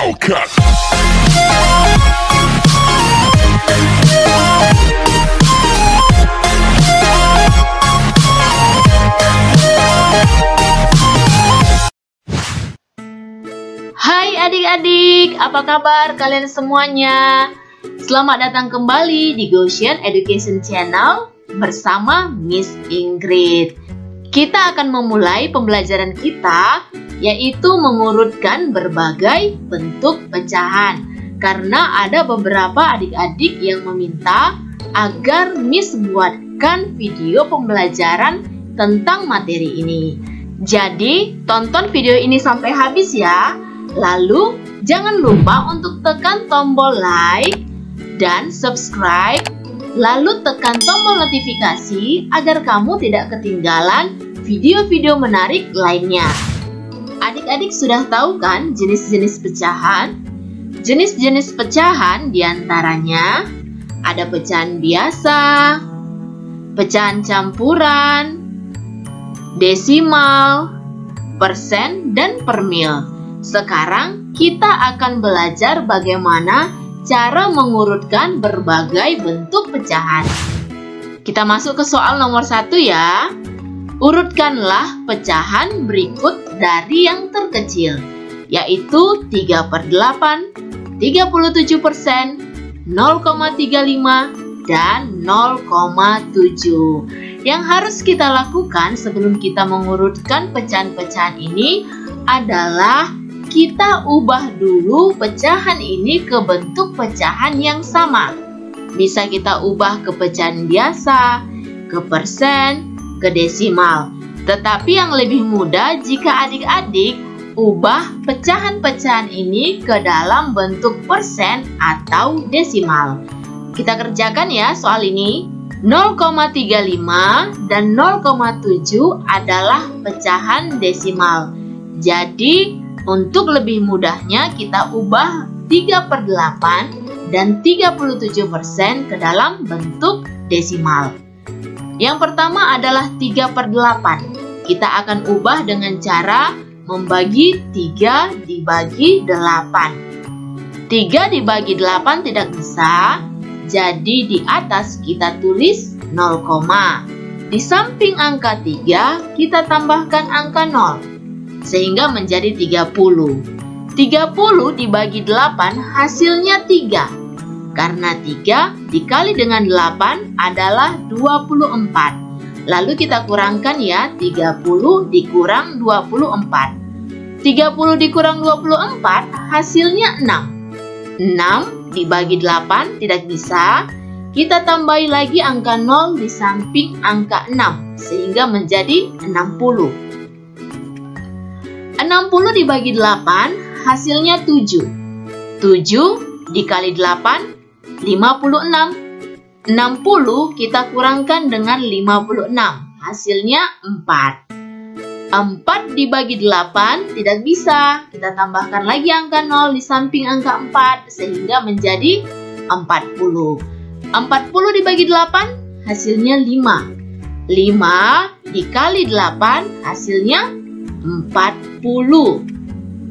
Hellcat. Hai adik-adik, apa kabar kalian semuanya? Selamat datang kembali di Goshen Education Channel bersama Miss Ingrid. Kita akan memulai pembelajaran kita, yaitu mengurutkan berbagai bentuk pecahan. Karena ada beberapa adik-adik yang meminta agar Miss buatkan video pembelajaran tentang materi ini. Jadi, tonton video ini sampai habis ya. Lalu, jangan lupa untuk tekan tombol like dan subscribe, lalu tekan tombol notifikasi agar kamu tidak ketinggalan video-video menarik lainnya. Adik-adik sudah tahu kan jenis-jenis pecahan? Jenis-jenis pecahan diantaranya ada pecahan biasa, pecahan campuran, desimal, persen, dan per mil. Sekarang kita akan belajar bagaimana cara mengurutkan berbagai bentuk pecahan. Kita masuk ke soal nomor 1 ya. Urutkanlah pecahan berikut dari yang terkecil, yaitu 3/8, 37%, 0,35, dan 0,7. Yang harus kita lakukan sebelum kita mengurutkan pecahan-pecahan ini adalah kita ubah dulu pecahan ini ke bentuk pecahan yang sama. Bisa kita ubah ke pecahan biasa, ke persen, ke desimal. Tetapi yang lebih mudah jika adik-adik ubah pecahan-pecahan ini ke dalam bentuk persen atau desimal. Kita kerjakan ya soal ini. 0,35 dan 0,7 adalah pecahan desimal. Jadi, untuk lebih mudahnya kita ubah 3/8 dan 37% ke dalam bentuk desimal. Yang pertama adalah 3/8. Kita akan ubah dengan cara membagi 3 dibagi 8. 3 dibagi 8 tidak bisa, jadi di atas kita tulis 0, di samping angka 3 kita tambahkan angka 0. Sehingga menjadi 30. 30 dibagi 8 hasilnya 3. Karena 3 dikali dengan 8 adalah 24. Lalu kita kurangkan ya, 30 dikurang 24. 30 dikurang 24 hasilnya 6. 6 dibagi 8 tidak bisa. Kita tambahi lagi angka 0 di samping angka 6 sehingga menjadi 60. 60 dibagi 8 hasilnya 7. 7 dikali 8 56. 60 kita kurangkan dengan 56 hasilnya 4. 4 dibagi 8 tidak bisa. Kita tambahkan lagi angka 0 di samping angka 4 sehingga menjadi 40. 40 dibagi 8 hasilnya 5. 5 dikali 8 hasilnya 40.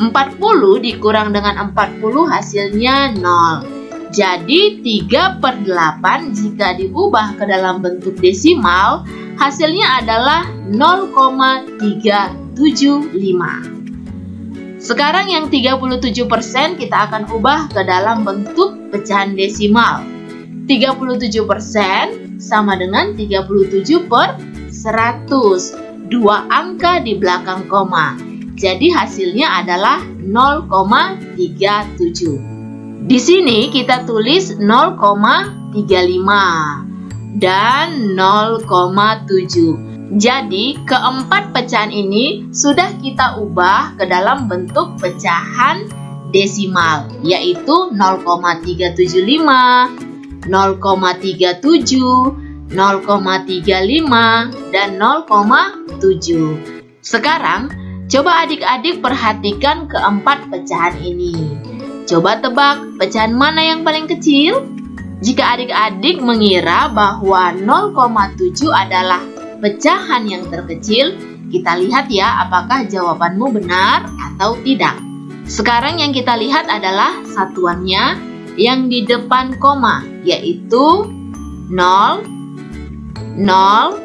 40 dikurang dengan 40 hasilnya 0. Jadi 3/8 jika diubah ke dalam bentuk desimal hasilnya adalah 0,375. Sekarang yang 37% kita akan ubah ke dalam bentuk pecahan desimal. 37% sama dengan 37/100. 2 angka di belakang koma. Jadi hasilnya adalah 0,37. Di sini kita tulis 0,35 dan 0,7. Jadi keempat pecahan ini sudah kita ubah ke dalam bentuk pecahan desimal, yaitu 0,375, 0,37, 0,35, dan 0,7. Sekarang, coba adik-adik perhatikan keempat pecahan ini. Coba tebak pecahan mana yang paling kecil? Jika adik-adik mengira bahwa 0,7 adalah pecahan yang terkecil, kita lihat ya apakah jawabanmu benar atau tidak. Sekarang yang kita lihat adalah satuannya yang di depan koma, yaitu 0, 0,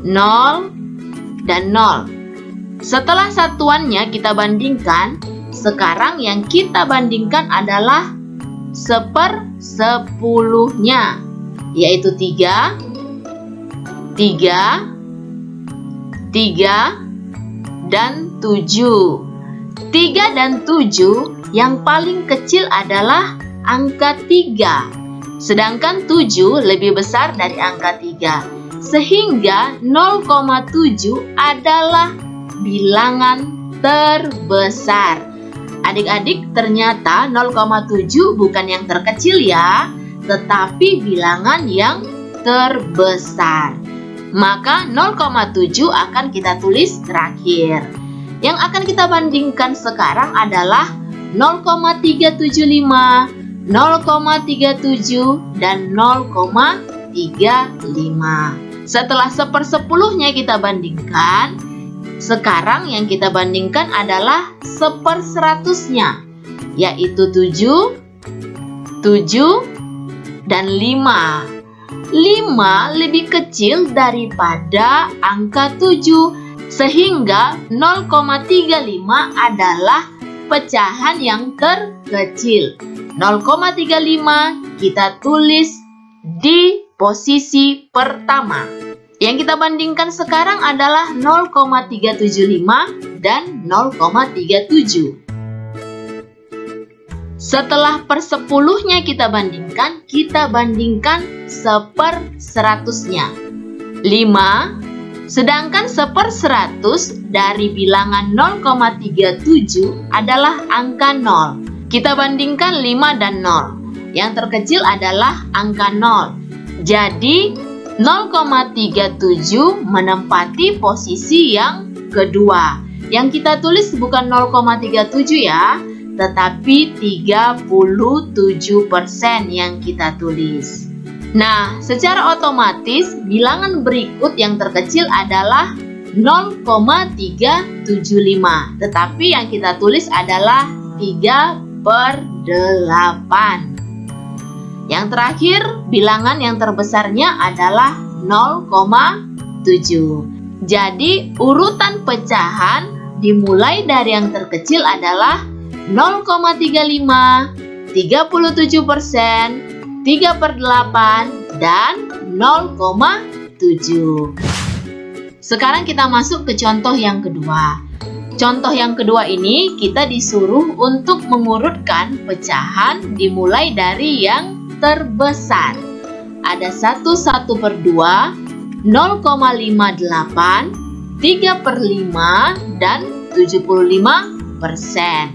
0, dan 0. Setelah satuannya kita bandingkan, sekarang yang kita bandingkan adalah 1/10-nya, yaitu 3, 3, 3, dan 7. 3 dan 7 yang paling kecil adalah angka 3. Sedangkan 7 lebih besar dari angka 3. Sehingga 0,7 adalah bilangan terbesar. Adik-adik, ternyata 0,7 bukan yang terkecil ya, tetapi bilangan yang terbesar. Maka 0,7 akan kita tulis terakhir. Yang akan kita bandingkan sekarang adalah 0,375, 0,37, dan 0,35. Setelah 1/10-nya kita bandingkan, sekarang yang kita bandingkan adalah 1/100-nya, yaitu 7, 7, dan 5. 5 lebih kecil daripada angka 7, sehingga 0,35 adalah pecahan yang terkecil. 0,35 kita tulis di posisi pertama. Yang kita bandingkan sekarang adalah 0,375 dan 0,37. Setelah 1/10-nya kita bandingkan 1/100-nya. 5, sedangkan 1/100 dari bilangan 0,37 adalah angka 0. Kita bandingkan 5 dan 0. Yang terkecil adalah angka 0. Jadi 0,37 menempati posisi yang kedua. Yang kita tulis bukan 0,37 ya, tetapi 37% yang kita tulis. Nah, secara otomatis bilangan berikut yang terkecil adalah 0,375. Tetapi yang kita tulis adalah 3/8. Yang terakhir, bilangan yang terbesarnya adalah 0,7. Jadi, urutan pecahan dimulai dari yang terkecil adalah 0,35, 37%, 3/8, dan 0,7. Sekarang kita masuk ke contoh yang kedua. Contoh yang kedua ini kita disuruh untuk mengurutkan pecahan dimulai dari yang terbesar. Ada 1/2, 0,58, 3/5, dan 75%.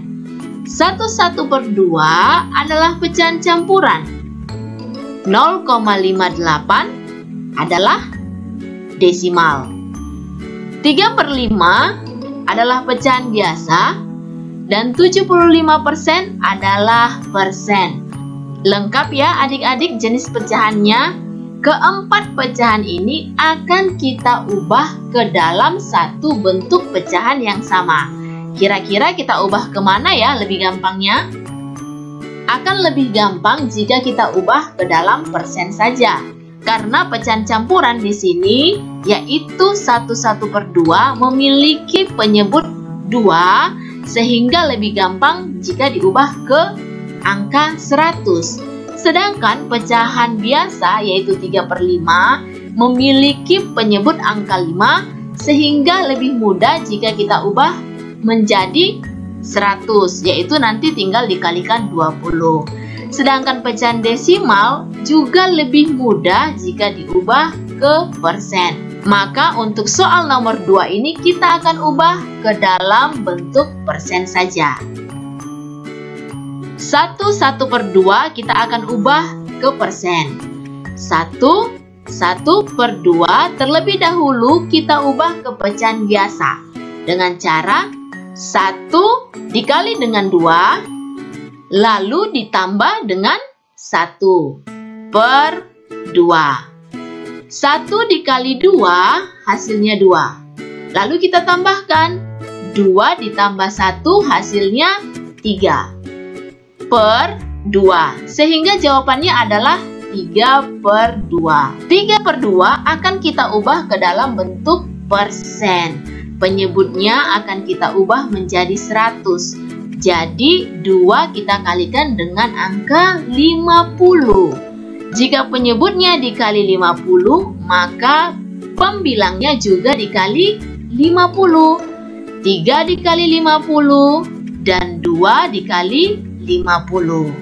1/2 adalah pecahan campuran. 0,58 adalah desimal. 3/5 adalah pecahan biasa. Dan 75% adalah persen. Lengkap ya adik-adik jenis pecahannya. Keempat pecahan ini akan kita ubah ke dalam satu bentuk pecahan yang sama. Kira-kira kita ubah kemana ya lebih gampangnya? Akan lebih gampang jika kita ubah ke dalam persen saja. Karena pecahan campuran di sini yaitu 1/2 memiliki penyebut 2, sehingga lebih gampang jika diubah ke angka 100. Sedangkan pecahan biasa yaitu 3/5 memiliki penyebut angka 5, sehingga lebih mudah jika kita ubah menjadi 100, yaitu nanti tinggal dikalikan 20. Sedangkan pecahan desimal juga lebih mudah jika diubah ke persen. Maka untuk soal nomor 2 ini kita akan ubah ke dalam bentuk persen saja. 1/2 kita akan ubah ke persen. 1/2 terlebih dahulu kita ubah ke pecahan biasa dengan cara 1 dikali dengan 2, lalu ditambah dengan 1/2. 1 dikali 2 hasilnya 2. Lalu kita tambahkan 2 ditambah 1 hasilnya 3 per 2. Sehingga jawabannya adalah 3 per 2. 3 per 2 akan kita ubah ke dalam bentuk persen. Penyebutnya akan kita ubah menjadi 100. Jadi 2 kita kalikan dengan angka 50. Jika penyebutnya dikali 50, maka pembilangnya juga dikali 50. 3 dikali 50 dan 2 dikali 50.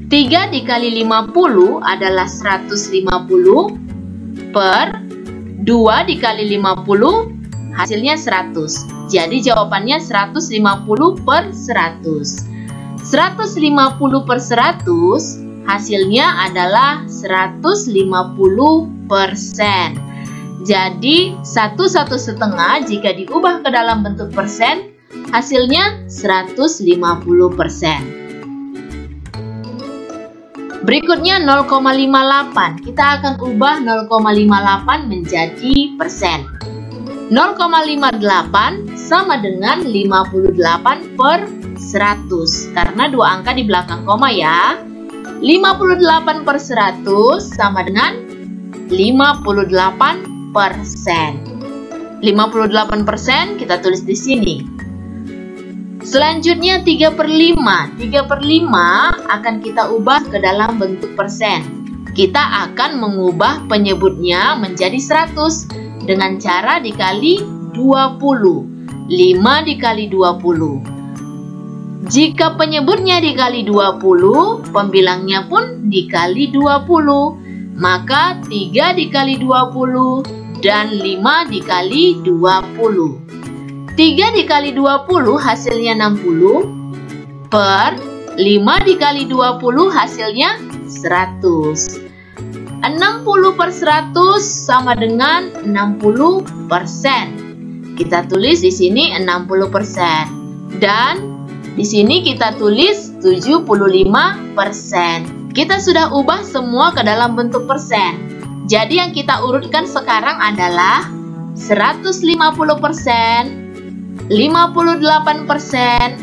3 dikali 50 adalah 150 per 2 dikali 50 hasilnya 100. Jadi jawabannya 150 per 100. 150 per 100 hasilnya adalah 150%. Jadi 1/1/2 jika diubah ke dalam bentuk persen hasilnya 150%. Berikutnya 0,58. Kita akan ubah 0,58 menjadi persen. 0,58 sama dengan 58 per 100. Karena dua angka di belakang koma ya. 58 per 100 sama dengan 58%. 58% kita tulis di sini. Selanjutnya 3 per 5. 3 per 5 akan kita ubah ke dalam bentuk persen. Kita akan mengubah penyebutnya menjadi 100 dengan cara dikali 20. 5 dikali 20. Jika penyebutnya dikali 20, pembilangnya pun dikali 20. Maka 3 dikali 20 dan 5 dikali 20. 3 dikali 20 hasilnya 60 per 5 dikali 20 hasilnya 100. 60 per 100 sama dengan 60%. Kita tulis di sini 60%. Dan di sini kita tulis 75%. Kita sudah ubah semua ke dalam bentuk persen. Jadi yang kita urutkan sekarang adalah 150%, 58%,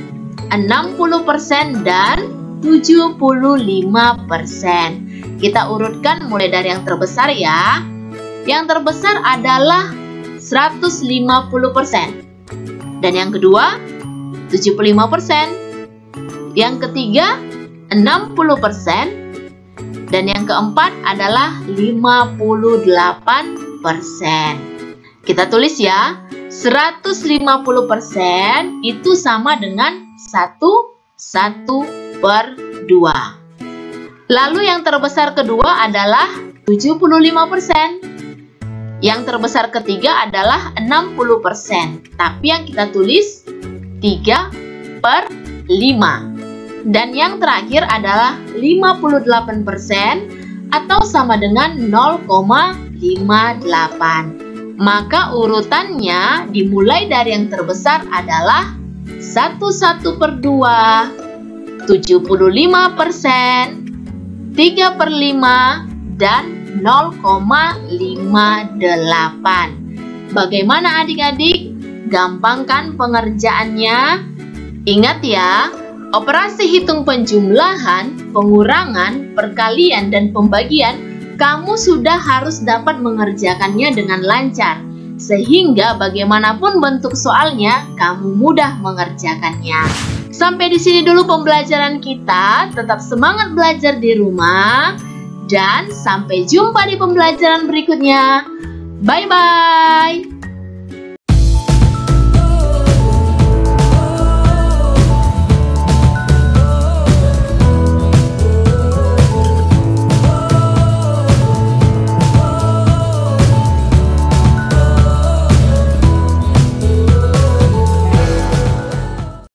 60% dan 75%. Kita urutkan mulai dari yang terbesar ya. Yang terbesar adalah 150%. Dan yang kedua 75%. Yang ketiga 60%. Dan yang keempat adalah 58%. Kita tulis ya. 150% itu sama dengan 1/2. Lalu yang terbesar kedua adalah 75%. Yang terbesar ketiga adalah 60%. Tapi yang kita tulis 3 per 5. Dan yang terakhir adalah 58% atau sama dengan 0,58. Maka urutannya dimulai dari yang terbesar adalah 1/1/2, 75%, 3 per 5, dan 0,58. Bagaimana adik-adik? Gampang kan pengerjaannya? Ingat ya, operasi hitung penjumlahan, pengurangan, perkalian, dan pembagian kamu sudah harus dapat mengerjakannya dengan lancar. Sehingga bagaimanapun bentuk soalnya, kamu mudah mengerjakannya. Sampai di sini dulu pembelajaran kita. Tetap semangat belajar di rumah. Dan sampai jumpa di pembelajaran berikutnya. Bye-bye.